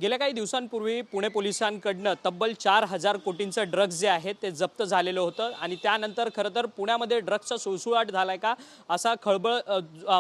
गेल्या काही दिवसांपूर्वी पुणे पोलिसांकडनं तब्बल 4,000 कोटींचं ड्रग्ज जे आहे ते जप्त झालेलं होतं आणि त्यानंतर खरं तर पुण्यामध्ये ड्रग्जचा सुळसुळाट झालाय का असा खळबळ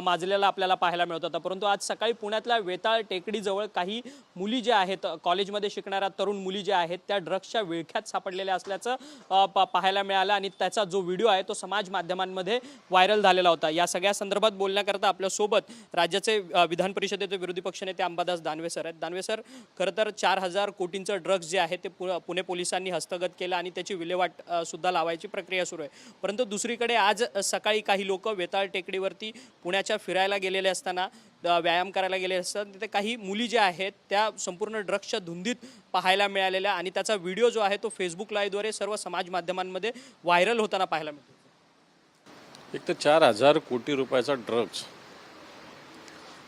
माजलेला आपल्याला पाहायला मिळत होता। परंतु आज सकाळी पुण्यातल्या वेताळ टेकडीजवळ काही मुली ज्या आहेत, कॉलेजमध्ये शिकणाऱ्या तरुण मुली ज्या आहेत त्या ड्रग्जच्या विळख्यात सापडलेल्या असल्याचं पाहायला मिळालं आणि त्याचा जो व्हिडिओ आहे तो समाज माध्यमांमध्ये व्हायरल झालेला होता। या सगळ्या संदर्भात बोलण्याकरता आपल्यासोबत राज्याचे विधान परिषदेचे विरोधी पक्षनेते अंबादास दानवे सर आहेत। दानवे सर, खरं तर 4,000 कोटींचं ड्रग्ज जे आहे ते पुणे पोलिसांनी हस्तगत केलं आणि त्याची विल्हेवाट सुद्धा लावायची प्रक्रिया सुरू आहे। परंतु दुसरीकडे आज सकाळी काही लोक वेताळ टेकडीवरती पुण्याच्या फिरायला गेलेले असताना, व्यायाम करायला गेले असताना तिथे काही मुली ज्या आहेत त्या संपूर्ण ड्रग्जच्या धुंदीत पाहायला मिळालेल्या आणि त्याचा व्हिडिओ जो आहे तो फेसबुक लाईव्हद्वारे सर्व समाज माध्यमांमध्ये व्हायरल होताना पाहायला मिळतो। एक तर 4,000 कोटी रुपयाचा ड्रग्ज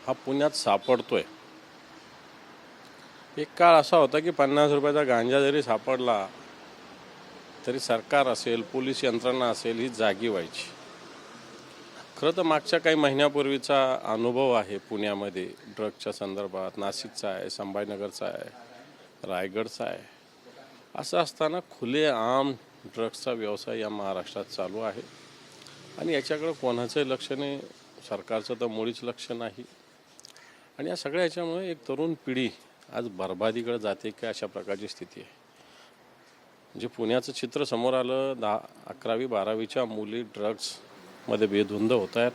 हा पुण्यात सापडतोय। एक काळ असा होता की 50 रुपयाचा गांजा जरी सापडला तरी सरकार असेल, पोलीस यंत्रणा असेल ही जागी व्हायची। खरं तर मागच्या काही महिन्यापूर्वीचा अनुभव आहे पुण्यामध्ये ड्रग्जच्या संदर्भात। नाशिकचा आहे, संभाजीनगरचा आहे, रायगडचा आहे। असं असताना खुलेआम ड्रग्जचा व्यवसाय या महाराष्ट्रात चालू आहे आणि याच्याकडे कोणाचंही लक्ष नाही, सरकारचं तर मुळीच लक्ष नाही। आणि या सगळ्या ह्याच्यामुळे एक तरुण पिढी आज बर्बादीकडे जाते की अशा प्रकारची स्थिती आहे। म्हणजे पुण्याचं चित्र समोर आलं, 11वी 12वीच्या मुली ड्रग्जमध्ये बेधुंद होत आहेत।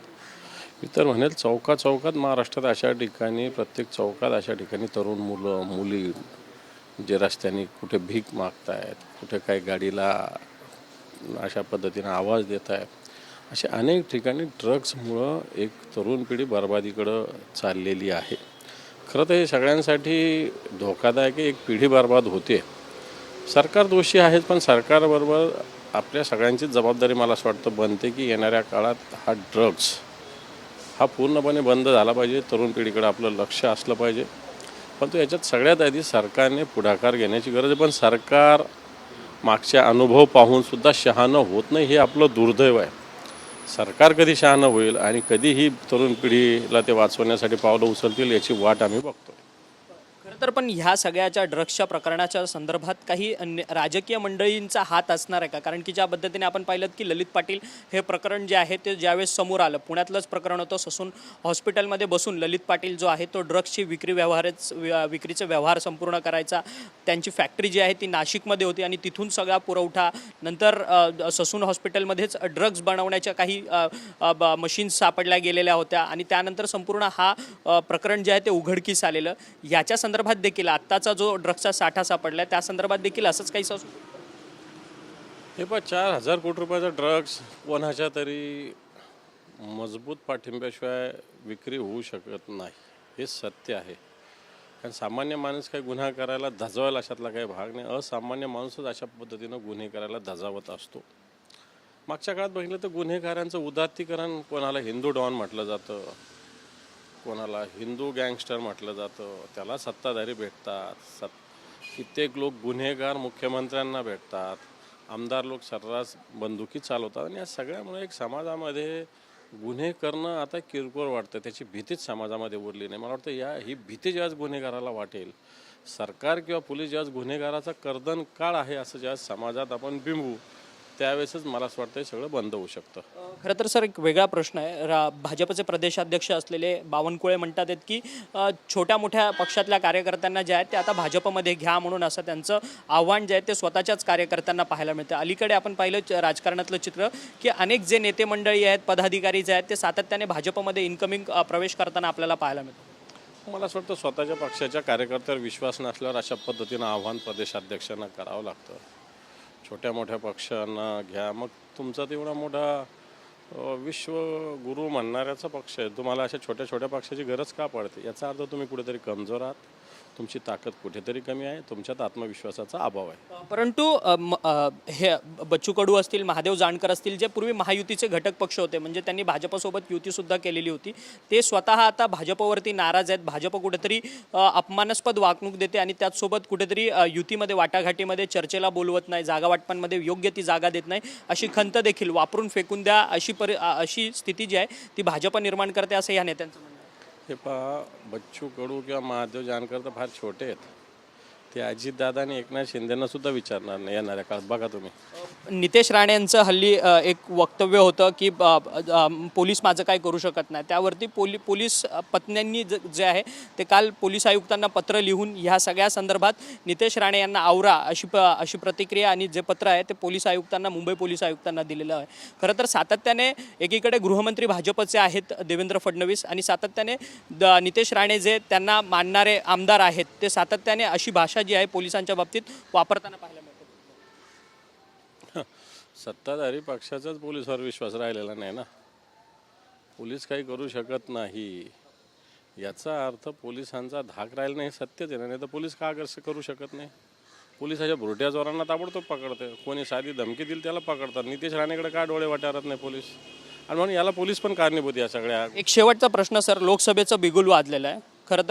मी तर म्हणेल चौकात महाराष्ट्रात अशा ठिकाणी, प्रत्येक चौकात अशा ठिकाणी तरुण मुलं मुली जे रस्त्याने कुठे भीक मागत आहेत, कुठे काही गाडीला अशा पद्धतीने आवाज देत आहेत, अशा अनेक ठिकाणी ड्रग्जमुळं एक तरुण पिढी बर्बादीकडं चाललेली आहे। खरं तर हे सगळ्यांसाठी धोकादायक आहे, एक पिढी बर्बाद होते। सरकार दोषी आहेत, पण सरकारबरोबर आपल्या सगळ्यांचीच जबाबदारी मला असं वाटतं बनते की येणाऱ्या काळात हा ड्रग्ज हा पूर्णपणे बंद झाला पाहिजे। तरुण पिढीकडे आपलं लक्ष असलं पाहिजे। पण तो याच्यात सगळ्यात आधी सरकारने पुढाकार घेण्याची गरज आहे। पण सरकार मागच्या अनुभव पाहूनसुद्धा शहाणं होत नाही, हे आपलं दुर्दैव आहे। सरकार कधी शहाणं होईल आणि कधी ही तरुण पिढीला ते वाचवण्यासाठी पावलं उचलतील याची वाट आम्ही बघतो। खरं तर पण ह्या सगळ्याच्या ड्रग्सच्या प्रकरणाच्या संदर्भात काही राजकीय मंडळींचा हात असणार आहे का? कारण की ज्या पद्धतीने आपण पाहिलं की ललित पाटील हे प्रकरण जे आहे ते ज्यावेळेस समोर आलं, पुण्यातलंच प्रकरण होतं, ससून हॉस्पिटलमध्ये बसून ललित पाटील जो आहे तो ड्रग्सची विक्रीचे व्यवहार संपूर्ण करायचा। त्यांची फॅक्टरी जी आहे ती नाशिकमध्ये होती आणि तिथून सगळा पुरवठा, नंतर ससून हॉस्पिटलमध्येच ड्रग्ज बनवण्याच्या काही मशीन्स सापडल्या गेलेल्या होत्या आणि त्यानंतर संपूर्ण हा प्रकरण जे आहे ते उघडकीस आलेलं। याच्या संदर्भात देखील आत्ताचा जो ड्रग्सचा साठा सापडलाय त्या संदर्भात देखील असंच काही हे पण 4,000 कोटी रुपयाचा ड्रग्ज कोणाच्या तरी मजबूत पाठिंब्याशिवाय विक्री होऊ शकत नाही, हे सत्य आहे। कारण सामान्य माणूस काही गुन्हा करायला धजावेल अशातला काही भाग नाही। असामान्य माणूसच अशा पद्धतीनं गुन्हे करायला धजावत असतो। मागच्या काळात बघितलं तर गुन्हेगारांचं उदात्तीकरण, कोणाला हिंदू डॉन म्हटलं जातं, कोणाला हिंदू गँगस्टर म्हटलं जातं, त्याला सत्ताधारी भेटतात। कित्येक लोक गुन्हेगार मुख्यमंत्र्यांना भेटतात, आमदार लोक सर्रास बंदुकी चालवतात आणि या सगळ्यामुळे एक समाजामध्ये गुन्हे करणं आता किरकोळ वाटतं, त्याची भीतीच समाजामध्ये उरली नाही। मला वाटतं ही भीती ज्यावेळेस गुन्हेगाराला वाटेल, सरकार किंवा पोलीस ज्यावेळेस गुन्हेगाराचा कर्दन काळ आहे असं ज्यावेळेस समाजात आपण बिंबू, त्यावेळेसच मला असं वाटतं हे सगळं बंद होऊ शकतं। खरं तर सर एक वेगळा प्रश्न आहे। भाजपचे प्रदेशाध्यक्ष असलेले बावनकुळे म्हणतात आहेत की छोट्या मोठ्या पक्षातल्या कार्यकर्त्यांना जे आहेत ते आता भाजपमध्ये घ्या म्हणून असं त्यांचं आव्हान जे आहे ते स्वतःच्याच कार्यकर्त्यांना पाहायला मिळतं। अलीकडे आपण पाहिलं राजकारणातलं चित्र की अनेक जे नेते मंडळी आहेत, पदाधिकारी जे आहेत ते सातत्याने भाजपमध्ये इन्कमिंग प्रवेश करताना आपल्याला पाहायला मिळतं। मला असं वाटतं स्वतःच्या पक्षाच्या कार्यकर्त्यावर विश्वास नसल्यावर अशा पद्धतीनं आव्हान प्रदेशाध्यक्षांना करावं लागतं। छोट्या मोठ्या पक्षांना घ्या, मग तुमचा तेवढा मोठा विश्वगुरू म्हणणाऱ्याचा पक्ष आहे, तुम्हाला अशा छोट्या छोट्या पक्षाची गरज का पडते? याचा अर्थ तुम्ही कुठेतरी कमजोर आहात, तुमची ताकद कुठेतरी कमी आहे, तुमच्यात आत्मविश्वासाचा अभाव आहे। परंतु हे बच्चू कडू असतील, महादेव जानकर असतील, जे पूर्वी महायुतीचे घटक पक्ष होते, म्हणजे त्यांनी भाजपसोबत युतीसुद्धा केलेली होती, ते स्वतः आता भाजपवरती नाराज आहेत। भाजप कुठेतरी अपमानास्पद वागणूक देते आणि त्याचसोबत कुठेतरी युतीमध्ये वाटाघाटीमध्ये चर्चेला बोलवत नाही, जागा वाटपांमध्ये योग्य ती जागा देत नाही, अशी खंत देखील वापरून फेकून द्या अशी स्थिती जी आहे ती भाजप निर्माण करते असं या नेत्यांचं म्हणणं आहे। हे पहा, बच्चू कडू किंवा महादेव जानकर तर फार छोटे आहेत, ते अजितदादा आणि एकनाथ शिंदेंना सुद्धा विचारणार नाही येणाऱ्या काळात. बघा तुम्ही. नितेश राणे यांचं हल्ली एक वक्तव्य होतं की पोलीस माझं काय करू शकत नाही. त्यावरती पोलीस पत्न्यांनी जे आहे ते काल पोलीस आयुक्तांना पत्र लिहून ह्या सगळ्या संदर्भात नितेश राणे यांना आवरा अशी प्रतिक्रिया आणि जे पत्र आहे ते पोलीस आयुक्तांना, मुंबई पोलीस आयुक्तांना दिलेलं आहे. खरं तर सातत्याने एकीकडे गृहमंत्री भाजपचे आहेत देवेंद्र फडणवीस आणि सातत्याने नितेश राणे जे त्यांना मानणारे आमदार आहेत ते सातत्याने अशी भाषा जी आहे पोलिसांच्या बाबतीत वापरताना पाहायला मिळते. सत्ताधारी पक्षाचाच पोलिसावर विश्वास राहिलेला नाही ना. पोलीस काही करू शकत नाही याचा अर्थ पोलिसांचा धाक राहिला नाही, सत्यच आहे ना. नाही तर पोलीस का करू शकत नाही. पोलिसाच्या भुरट्या जोरांना ताबडतोब पकडते. कोणी साधी धमकी दिली त्याला पकडतात. नितेश राणेकडे का डोळे वाटारत नाही पोलीस, आणि म्हणून याला पोलीस पण कारणीभूत या सगळ्या. एक शेवटचा प्रश्न सर, लोकसभेचं बिगुल वाजलेलं आहे. खरं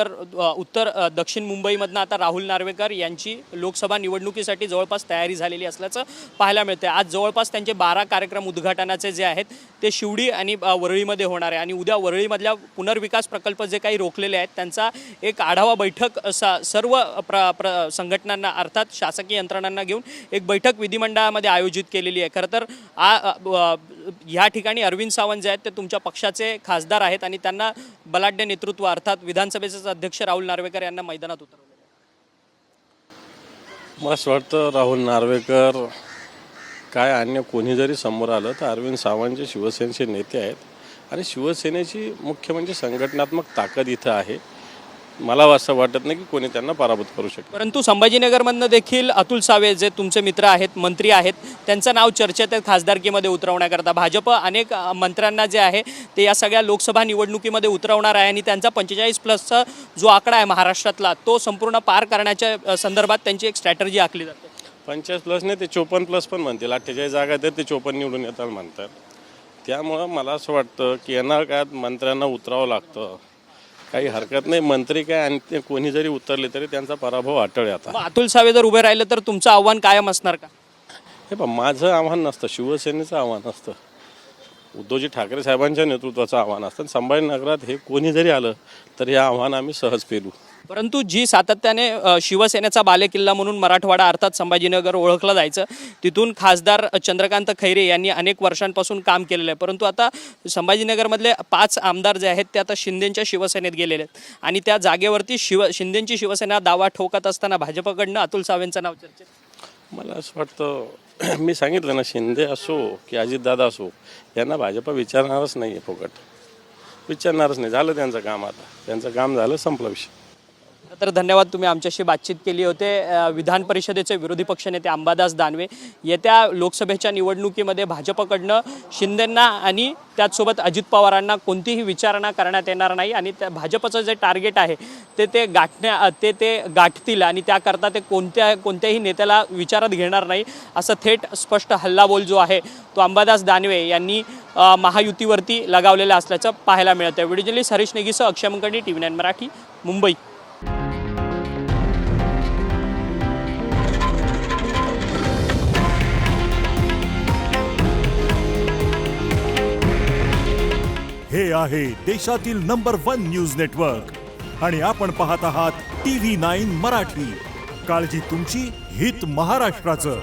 तर दक्षिण मुंबईमधनं आता राहुल नार्वेकर यांची लोकसभा निवडणुकीसाठी जवळपास तयारी झालेली असल्याचं पाहायला मिळते. आज जवळपास त्यांचे 12 कार्यक्रम उद्घाटनाचे जे आहेत ते शिवडी आणि वरळीमध्ये होणार आहे आणि उद्या वरळीमधल्या पुनर्विकास प्रकल्प जे काही रोखलेले आहेत त्यांचा एक आढावा बैठक सर्व संघटनांना अर्थात शासकीय यंत्रणांना घेऊन एक बैठक विधिमंडळामध्ये आयोजित केलेली आहे. खरं तर ह्या ठिकाणी अरविंद सावंत जे आहेत ते तुमच्या पक्षाचे खासदार आहेत आणि त्यांना बलाढ्य नेतृत्व अर्थात विधानसभेचे अध्यक्ष राहुल नार्वेकर यांना मैदानात उतरवले. मला असं वाटतं राहुल नार्वेकर काय अन्य कोणी जरी समोर आलं तर अरविंद सावंत जे शिवसेनेचे नेते आहेत आणि शिवसेनेची मुख्य म्हणजे संघटनात्मक ताकद इथं आहे. मला असं वाटत नाही की कोणी त्यांना पराभूत करू शकेल. परंतु संभाजीनगरमधनं देखील अतुल सावे जे तुमचे मित्र आहेत, मंत्री आहेत, त्यांचं नाव चर्चेत आहे खासदारकीमध्ये उतरवण्याकरता. भाजप अनेक मंत्र्यांना जे आहे ते या सगळ्या लोकसभा निवडणुकीमध्ये उतरवणार आहे आणि त्यांचा 45+ जो आकडा आहे महाराष्ट्रातला तो संपूर्ण पार करण्याच्या संदर्भात त्यांची एक स्ट्रॅटर्जी आखली जाते. 50+ नाही ते 54+ पण म्हणतील. 48 जागा तर ते 54 निवडून येतात म्हणतात. त्यामुळं मला असं वाटतं की येणार काळात मंत्र्यांना उतरावं लागतं. काही हरकत नाही. मंत्री काय आणि ते कोणी जरी उतरले तरी त्यांचा पराभव अटळ आहे. आता अतुल सावे जर उभे राहिले तर तुमचं आव्हान कायम असणार का? हे पण माझं आव्हान नसतं, शिवसेनेचं आव्हान असतं, उद्धवजी ठाकरे साहेबांच्या नेतृत्वाचं आव्हान असतं. संभाजीनगरात हे कोणी जरी आलं तर हे आव्हान आम्ही सहज पेलू. परंतु जी सातत्याने शिवसेनेचा बालेकिल्ला म्हणून मराठवाडा अर्थात संभाजीनगर ओळखलं जायचं, तिथून खासदार चंद्रकांत खैरे यांनी अनेक वर्षांपासून काम केलेलं आहे. परंतु आता संभाजीनगरमधले 5 आमदार जे आहेत ते आता शिंदेंच्या शिवसेनेत गेलेले आहेत आणि त्या जागेवरती शिंदेंची शिवसेना दावा ठोकत असताना भाजपकडनं अतुल सावेंचं नाव चर्चेत. मला असं वाटतं, मी सांगितलं ना, शिंदे असो की अजितदादा असो यांना भाजप विचारणारच नाही आहे. फुकट विचारणारच नाही. झालं त्यांचं काम. आता त्यांचं काम झालं, संपला विषय. तर धन्यवाद, तुम्ही आमच्याशी बातचीत केली होते. विधान परिषदेचे विरोधी पक्षनेते अंबादास दानवे येत्या लोकसभेच्या निवडणुकीमध्ये भाजपकडनं शिंदेंना आणि त्याचसोबत अजित पवारांना कोणतीही विचारणा करण्यात येणार नाही आणि त्या भाजपचं जे टार्गेट आहे ते गाठतील आणि त्याकरता ते कोणत्याही नेत्याला विचारात घेणार नाही असं थेट स्पष्ट हल्लाबोल जो आहे तो अंबादास दानवे यांनी महायुतीवरती लगावलेला असल्याचं पाहायला मिळतं. व्हिडिओ जर्नलिस्ट हरीश नेगीसह अक्षय मंगणी, TV9 मराठी, मुंबई. हे आहे देशातील नंबर 1 न्यूज नेटवर्क आणि आपण पाहत आहात TV9 मराठी. काळजी तुमची, हित महाराष्ट्राचं.